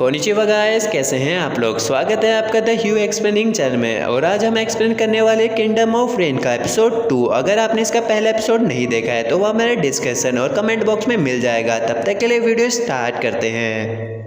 Konnichiwa guys, कैसे हैं आप लोग। स्वागत है आपका द ह्यू एक्सप्लेनिंग चैनल में। और आज हम एक्सप्लेन करने वाले किंगडम ऑफ रेन का एपिसोड 2। अगर आपने इसका पहला एपिसोड नहीं देखा है तो वह मेरे डिस्क्रिप्शन और कमेंट बॉक्स में मिल जाएगा। तब तक के लिए वीडियो स्टार्ट करते हैं।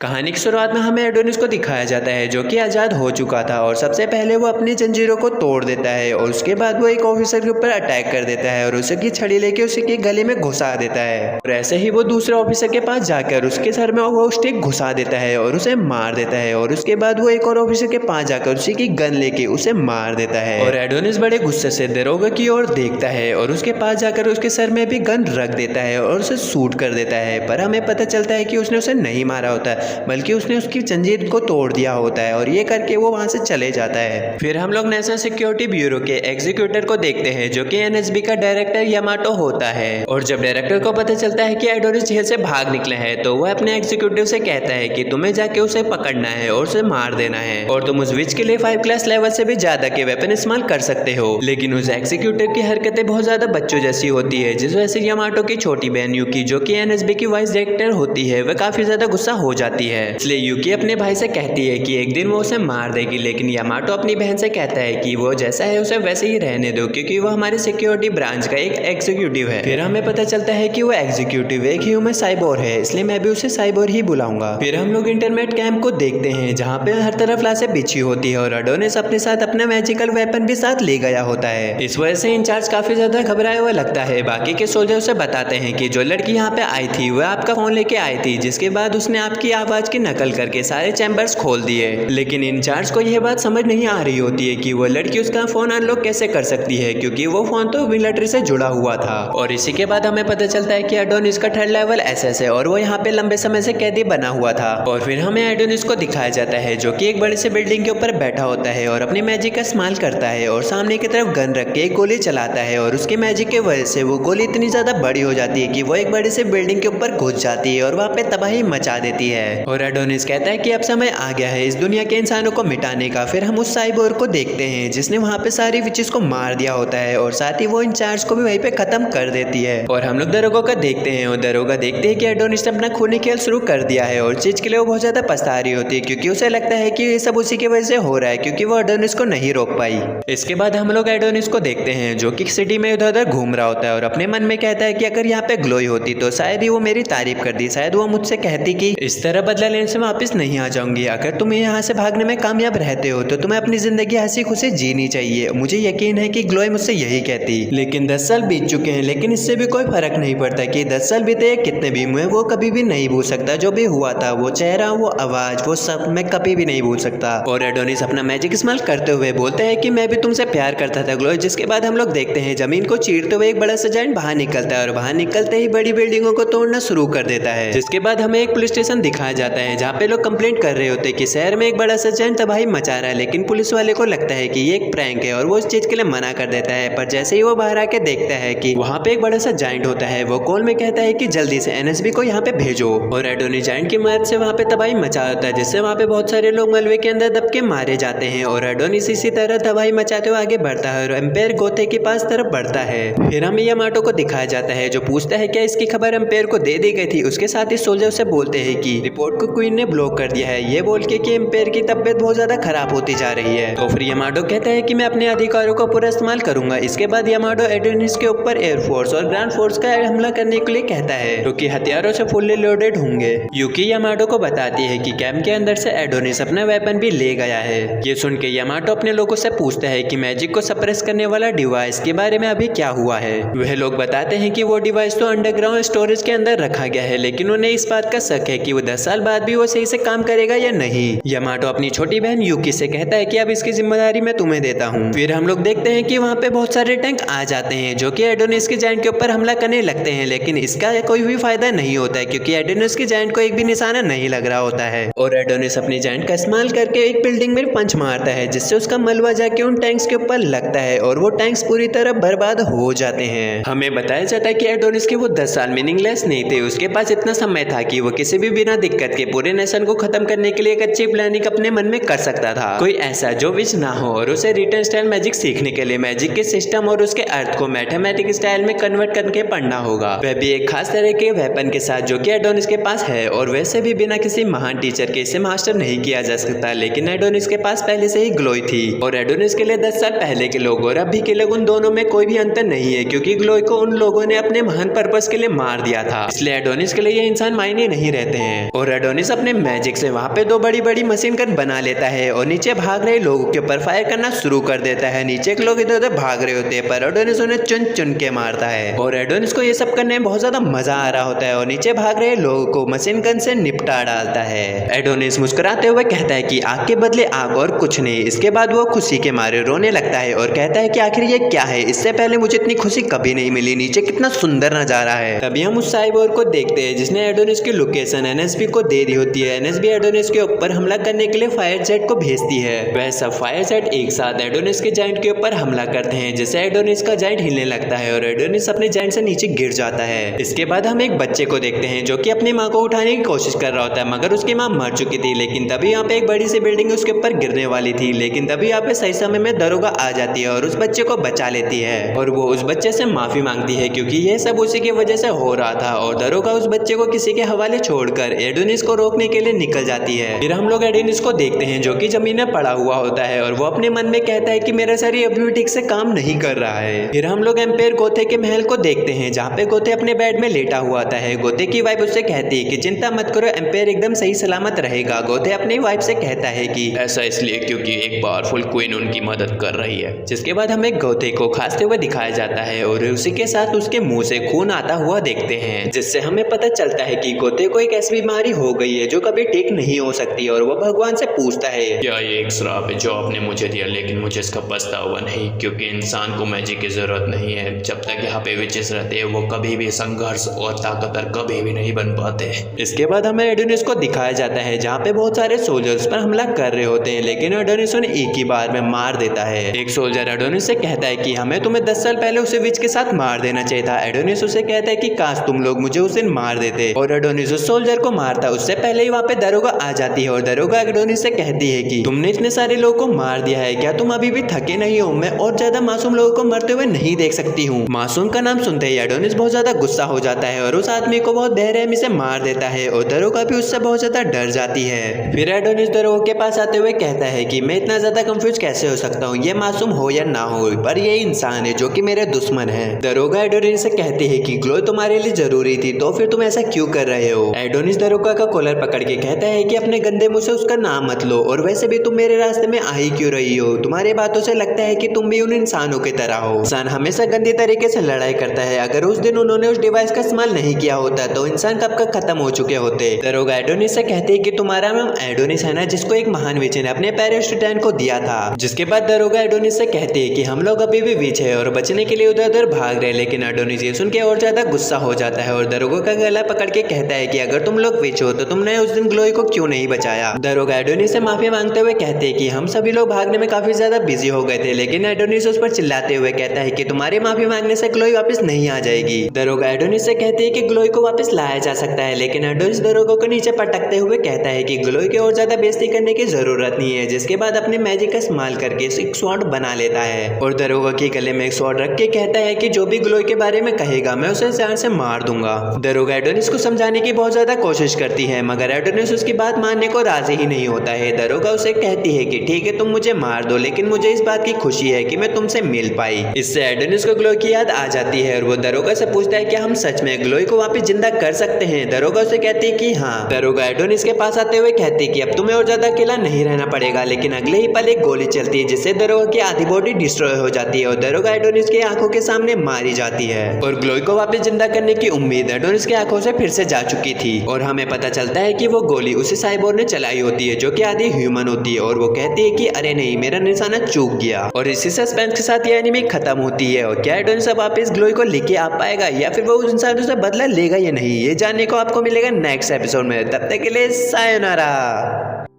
कहानी की शुरुआत में हमें एडोनिस को दिखाया जाता है जो कि आज़ाद हो चुका था और सबसे पहले वो अपनी जंजीरों को तोड़ देता है और उसके बाद वो एक ऑफिसर के ऊपर अटैक कर देता है और उसकी छड़ी लेके उसके गले में घुसा देता है। और ऐसे ही वो दूसरे ऑफिसर के पास जाकर उसके सर में वो स्टिक घुसा देता है और उसे मार देता है। और उसके बाद वो एक और ऑफिसर के पास जाकर उसी की गन लेके उसे मार देता है। और एडोनिस बड़े गुस्से से दरोगा की ओर देखता है और उसके पास जाकर उसके सर में भी गन रख देता है और उसे शूट कर देता है। पर हमें पता चलता है कि उसने उसे नहीं मारा होता बल्कि उसने उसकी जंजीर को तोड़ दिया होता है और ये करके वो वहां से चले जाता है। फिर हम लोग नेशनल सिक्योरिटी ब्यूरो के एग्जीक्यूटिव को देखते हैं जो कि एनएसबी का डायरेक्टर यामाटो होता है। और जब डायरेक्टर को पता चलता है कि एडोनिस जेल से भाग निकले हैं तो वह अपने एग्जीक्यूटिव से कहता है कि तुम्हें जाके उसे पकड़ना है और उसे मार देना है और तुम उस विच के लिए 5 क्लास लेवल से भी ज्यादा के वेपन इस्तेमाल कर सकते हो। लेकिन उस एग्जीक्यूटिव की हरकतें बहुत ज्यादा बच्चों जैसी होती है, जिस वजह से यामाटो की छोटी बहन यूकी जो कि एनएसबी की वाइस डायरेक्टर होती है वह काफी ज्यादा गुस्सा हो जाती है। इसलिए यूकी अपने भाई से कहती है कि एक दिन वो उसे मार देगी। लेकिन यामाटो अपनी बहन से कहता है कि वो जैसा है उसे वैसे ही रहने दो क्योंकि वो हमारे सिक्योरिटी ब्रांच का एक एग्जीक्यूटिव है। फिर हमें पता चलता है कि वो एग्जीक्यूटिव एक ह्यूमन साइबोर है, इसलिए मैं भी उसे साइबोर ही बुलाऊंगा। फिर हम लोग इंटरनेट कैंप को देखते हैं जहाँ पे हर तरफ लाशें बिछी होती है और एडोनिस अपने साथ अपना मैजिकल वेपन भी साथ ले गया होता है। इस वजह से इंचार्ज काफी ज्यादा घबराया हुआ लगता है। बाकी के सोल्जर उसे बताते हैं कि जो लड़की यहाँ पे आई थी वह आपका फोन लेके आई थी, जिसके बाद उसने आपकी आवाज की नकल करके सारे चैम्बर्स खोल दिए। लेकिन इंचार्ज को यह बात समझ नहीं आ रही होती है कि वो लड़की उसका फोन अनलॉक कैसे कर सकती है क्योंकि वो फोन तो मिलिट्री से जुड़ा हुआ था। और इसी के बाद हमें पता चलता है कि एडोनिस का 3rd लेवल एसएस है और वो यहाँ पे लंबे समय से कैदी बना हुआ था। और फिर हमें एडोनिस को दिखाया जाता है जो कि एक बड़ी सी बिल्डिंग के ऊपर बैठा होता है और अपनी मैजिक का इस्तेमाल करता है और सामने की तरफ गन रख के एक गोली चलाता है और उसके मैजिक की वजह से वो गोली इतनी ज्यादा बड़ी हो जाती है कि वो एक बड़ी सी बिल्डिंग के ऊपर घुस जाती है और वहाँ पे तबाही मचा देती है। और एडोनिस कहता है कि अब समय आ गया है इस दुनिया के इंसानों को मिटाने का। फिर हम उस साइबोर को देखते हैं जिसने वहाँ पे सारी विचेस को मार दिया होता है और साथ ही वो इंचार्ज को भी वहीं पे खत्म कर देती है। और हम लोग दरोगा का देखते हैं और दरोगा देखते हैं कि एडोनिस ने अपना खूनी खेल शुरू कर दिया है और चीज के लिए वो बहुत ज्यादा पछता रही होती है क्योंकि उसे लगता है कि ये सब उसी की वजह से हो रहा है क्योंकि वो एडोनिस को नहीं रोक पाई। इसके बाद हम लोग एडोनिस को देखते हैं जो कि सिटी में इधर उधर घूम रहा होता है और अपने मन में कहता है कि अगर यहाँ पे ग्लोई होती तो शायद ही वो मेरी तारीफ करती, शायद वो मुझसे कहती कि इस तरह बदला लेने से वापस नहीं आ जाऊंगी। अगर तुम यहाँ से भागने में कामयाब रहते हो तो तुम्हें अपनी जिंदगी हंसी खुशी जीनी चाहिए। मुझे यकीन है कि ग्लोई मुझसे यही कहती। लेकिन 10 साल बीत चुके हैं लेकिन इससे भी कोई फर्क नहीं पड़ता कि 10 साल बीते कितने भी हुए वो कभी भी नहीं भूल सकता जो भी हुआ था। वो चेहरा, वो आवाज, वो सब मैं कभी भी नहीं भूल सकता। और एडोनिस अपना मैजिक इस्तेमाल करते हुए बोलते हैं कि मैं भी तुमसे प्यार करता था ग्लोई। जिसके बाद हम लोग देखते हैं जमीन को चीरते हुए एक बड़ा सा जायंट बाहर निकलता है और बाहर निकलते ही बड़ी बिल्डिंगों को तोड़ना शुरू कर देता है। जिसके बाद हमें एक पुलिस स्टेशन दिखाया जाता है जहाँ पे लोग कंप्लेंट कर रहे होते हैं कि शहर में एक बड़ा सा जायंट तबाही मचा रहा है। लेकिन पुलिस वाले को लगता है कि ये एक प्रैंक है और वो इस चीज के लिए मना कर देता है। पर जैसे ही वो बाहर आके देखता है कि वहाँ पे एक बड़ा सा जायंट होता है, वो कॉल में कहता है कि जल्दी से एनएसबी को यहाँ पे भेजो। और एडोनिस जायंट की मदद से वहाँ पे तबाही मचा होता है जिससे वहाँ पे बहुत सारे लोग मलबे के अंदर दब के मारे जाते हैं। और एडोनिस इसी तरह तबाही मचाते हुए आगे बढ़ता है और एम्पायर गोथे के पास तरफ बढ़ता है। फिर हमें यामाटो को दिखाया जाता है जो पूछता है क्या इसकी खबर एम्पायर को दे दी गई थी। उसके साथ ही सोल्जर से बोलते हैं कि रिपोर्ट को क्वीन ने ब्लॉक कर दिया है, ये बोल के कि एम्पायर की तबियत बहुत ज्यादा खराब होती जा रही है। तो फिर यामाटो कहता है कि मैं अपने अधिकारों का पूरा इस्तेमाल करूंगा। इसके बाद यामाटो एडोनिस के ऊपर एयरफोर्स और ग्राउंड फोर्स का हमला करने के लिए कहता है जो कि हथियारों से फुल्ली लोडेड होंगे। यूकी यामाटो को बताती है कि कैंप के अंदर से एडोनिस अपना वेपन भी ले गया है। ये सुन के यामाटो अपने लोगों से पूछता है कि मैजिक को सप्रेस करने वाला डिवाइस के बारे में अभी क्या हुआ है। वह लोग बताते हैं कि वो डिवाइस तो अंडरग्राउंड स्टोरेज के अंदर रखा गया है लेकिन उन्हें इस बात का शक है कि वो 10 साल बाद भी वो सही से काम करेगा या नहीं। यामाटो अपनी छोटी बहन यूकी से कहता है कि अब इसकी जिम्मेदारी मैं तुम्हें देता हूँ। फिर हम लोग देखते हैं कि वहाँ पे बहुत सारे टैंक आ जाते हैं जो कि एडोनिस के जायंट के ऊपर हमला करने लगते हैं। लेकिन इसका कोई भी फायदा नहीं होता है क्योंकि एडोनिस के जायंट को एक भी निशाना नहीं लग रहा होता है। और एडोनिस अपनी जायंट का इस्तेमाल करके एक बिल्डिंग में पंच मारता है जिससे उसका मलबा जाके उन टैंक्स के ऊपर लगता है और वो टैंक्स पूरी तरह बर्बाद हो जाते हैं। हमें बताया जाता है कि एडोनिस के वो 10 साल मीनिंगलेस नहीं थे, उसके पास इतना समय था कि वो किसी भी बिना दिक्कत मिलकर के पूरे नेशन को खत्म करने के लिए एक अच्छी प्लानिंग अपने मन में कर सकता था। कोई ऐसा जो विच ना हो और उसे रिटर्न स्टाइल मैजिक सीखने के लिए मैजिक के सिस्टम और उसके अर्थ को मैथमेटिक स्टाइल में कन्वर्ट करके पढ़ना होगा, वह भी एक खास तरह के वेपन के साथ जो कि एडोनिस के पास है। और वैसे भी बिना किसी महान टीचर के इसे मास्टर नहीं किया जा सकता, लेकिन एडोनिस के पास पहले से ही ग्लोई थी और एडोनिस के लिए 10 साल पहले के लोग और अभी के लोग उन दोनों में कोई भी अंतर नहीं है, क्योंकि ग्लोई को उन लोगों ने अपने महान पर्पस के लिए मार दिया था। इसलिए एडोनिस के लिए ये इंसान मायने नहीं रहते हैं। और एडोनिस अपने मैजिक से वहाँ पे 2 बड़ी मशीन गन बना लेता है और नीचे भाग रहे लोगों के ऊपर फायर करना शुरू कर देता है। नीचे के लोग इधर उधर भाग रहे होते हैं पर एडोनिस उन्हें चुन चुन के मारता है और एडोनिस को ये सब करने में बहुत ज्यादा मजा आ रहा होता है और नीचे भाग रहे लोगों को मशीन गन से निपटा डालता है। एडोनिस मुस्कुराते हुए कहता है कि आग के बदले आग और कुछ नहीं। इसके बाद वो खुशी के मारे रोने लगता है और कहता है कि आखिर ये क्या है, इससे पहले मुझे इतनी खुशी कभी नहीं मिली, नीचे कितना सुंदर नजारा है। तभी हम उस साइबोर को देखते हैं जिसने एडोनिस की लोकेशन एनएसबी को दे दी होती है। एनएसबी एडोनिस के ऊपर हमला करने के लिए फायर जेट को भेजती है। वह सब फायर जेट एक साथ एडोनिस के जाइंट के ऊपर हमला करते हैं, जिससे एडोनिस का जाइंट हिलने लगता है और एडोनिस अपने जाइंट से नीचे गिर जाता है। इसके बाद हम एक बच्चे को देखते हैं जो कि अपनी माँ को उठाने की कोशिश कर रहा होता है, मगर उसकी माँ मर चुकी थी। लेकिन तभी यहाँ पे एक बड़ी सी बिल्डिंग उसके ऊपर गिरने वाली थी, लेकिन तभी यहाँ पे सही समय में दरोगा आ जाती है और उस बच्चे को बचा लेती है और वो उस बच्चे से माफी मांगती है क्योंकि ये सब उसी की वजह से हो रहा था। और दरोगा उस बच्चे को किसी के हवाले छोड़कर एडोनिस को रोकने के लिए निकल जाती है। फिर हम लोग एडोनिस को देखते हैं जो कि जमीन में पड़ा हुआ होता है और वो अपने मन में कहता है कि मेरा शरीर अभी भी ठीक से काम नहीं कर रहा है। फिर हम लोग एम्पायर गोथे के महल को देखते हैं जहाँ पे गोथे अपने बेड में लेटा हुआ था है। गोथे की वाइफ उससे कहती है कि चिंता मत करो, एम्पायर एकदम सही सलामत रहेगा। गोथे अपनी वाइफ से कहता है कि ऐसा इसलिए क्योंकि एक पावरफुल क्वीन उनकी मदद कर रही है। जिसके बाद हमें गोथे को खांसते हुए दिखाया जाता है और उसी के साथ उसके मुंह से खून आता हुआ देखते हैं, जिससे हमें पता चलता है कि गोथे को एक ऐसी बीमारी हो गई है जो कभी ठीक नहीं हो सकती। और वो भगवान से पूछता है क्या ये एक श्राप है जो आपने मुझे दिया, लेकिन मुझे इसका पछतावा नहीं, क्योंकि इंसान को मैजिक की जरूरत नहीं है। जब तक यहाँ पे विचेस रहते हैं वो कभी भी संघर्ष और ताकतवर कभी भी नहीं बन पाते। इसके बाद हमें एडोनिस को दिखाया जाता है जहाँ पे बहुत सारे सोल्जर्स पर हमला कर रहे होते हैं, लेकिन एडोनिस उन्हें एक ही बार में मार देता है। एक सोल्जर एडोनिस से कहता है कि हमें तुम्हें 10 साल पहले उसे विच के साथ मार देना चाहिए था। एडोनिस उसे कहता है कि काश तुम लोग मुझे उस दिन मार देते। और एडोनिस उस सोल्जर को मारता उससे पहले ही वहाँ पे दरोगा आ जाती है और दरोगा एडोनिस से कहती है कि तुमने इतने सारे लोगों को मार दिया है, क्या तुम अभी भी थके नहीं हो? मैं और ज्यादा मासूम लोगों को मरते हुए नहीं देख सकती हूँ। मासूम का नाम सुनते ही एडोनिस बहुत ज्यादा गुस्सा हो जाता है और उस आदमी को बहुत बेरहमी से मार देता है और दरोगा भी उससे बहुत ज्यादा डर जाती है। फिर एडोनिस दरोगा के पास आते हुए कहता है कि मैं इतना ज्यादा कंफ्यूज कैसे हो सकता हूँ, ये मासूम हो या ना हो पर ये इंसान है जो कि मेरे दुश्मन है। दरोगा एडोनिस से कहती है कि ग्लो तुम्हारे लिए जरूरी थी, तो फिर तुम ऐसा क्यों कर रहे हो? एडोनिस दरोगा का कॉलर पकड़ के कहता है कि अपने गंदे मुंह से उसका नाम मत लो, और वैसे भी तुम मेरे रास्ते में आ ही क्यों रही हो? तुम्हारी बातों से लगता है कि तुम भी उन इंसानों की तरह हो। इंसान हमेशा गंदे तरीके से लड़ाई करता है। अगर उस दिन उन्होंने उस डिवाइस का इस्तेमाल नहीं किया होता तो इंसान कब का खत्म हो चुके होते। दरोगा एडोनिस से कहते हैं कि तुम्हारा नाम एडोनिस है ना, जिसको एक महान विच ने अपने पैराशूटान को दिया था। जिसके बाद दरोगा एडोनिस से कहते हैं कि हम लोग अभी भी विच है और बचने के लिए उधर उधर भाग रहे, लेकिन एडोनिस ये सुन के और ज्यादा गुस्सा हो जाता है और दरोगा का गला पकड़ के कहता है कि अगर तुम लोग विच हो तो तुमने उस दिन ग्लोई को क्यों नहीं बचाया? दरोगा एडोनिस से माफी मांगते हुए कहते हैं कि हम सभी लोग भागने में काफी ज्यादा बिजी हो गए थे, लेकिन एडोनिस उस पर चिल्लाते हुए कहता है कि तुम्हारी माफी मांगने से ग्लोई वापस नहीं आ जाएगी। दरोगा एडोनिस से कहते हैं कि ग्लोई को वापस लाया जा सकता है, लेकिन एडोनिस दरोगा को नीचे पटकते हुए कहता है कि ग्लोई की और ज्यादा बेइज्जती करने की जरूरत नहीं है। जिसके बाद अपने मैजिक का इस्तेमाल करके एक स्वॉर्ड बना लेता है और दरोगा के गले में एक स्वॉर्ड रख के कहता है कि जो भी ग्लोई के बारे में कहेगा मैं उसे जान से मार दूंगा। दरोगा एडोनिस को समझाने की बहुत ज्यादा कोशिश करती है, मगर एडोनिस उसकी बात मानने को राजी ही नहीं होता है। दरोगा उसे कहती है कि ठीक है तुम मुझे मार दो, लेकिन मुझे इस बात की खुशी है कि मैं तुमसे मिल पाई। इससे एडोनिस को ग्लोई की याद आ जाती है और वो दरोगा से पूछता है कि हम सच में ग्लोई को वापस जिंदा कर सकते हैं? दरोगा उसे कहती है कि हाँ। दरोगा एडोनिस के पास आते हुए कहती है कि अब तुम्हें और ज्यादा अकेला नहीं रहना पड़ेगा, लेकिन अगले ही पल एक गोली चलती है जिससे दरोगा की आधी बॉडी डिस्ट्रॉय हो जाती है और दरोगा एडोनिस की आंखों के सामने मारी जाती है और ग्लोई को वापस जिंदा करने की उम्मीद एडोनिस की आंखों से फिर से जा चुकी थी। और हमें पता चलता है कि वो गोली उसी साइबोर ने चलाई होती है जो कि आधी ह्यूमन होती है और वो कहती है कि अरे नहीं, मेरा निशाना चूक गया। और इसी सस्पेंस के साथ ये एनीमे खत्म होती है। और क्या एडोनिस अब वापस ग्लोई को लेके आ पाएगा या फिर वो उस इंसानों से बदला लेगा या नहीं, ये जानने को आपको मिलेगा नेक्स्ट एपिसोड में। तब तक के लिए सायोनारा।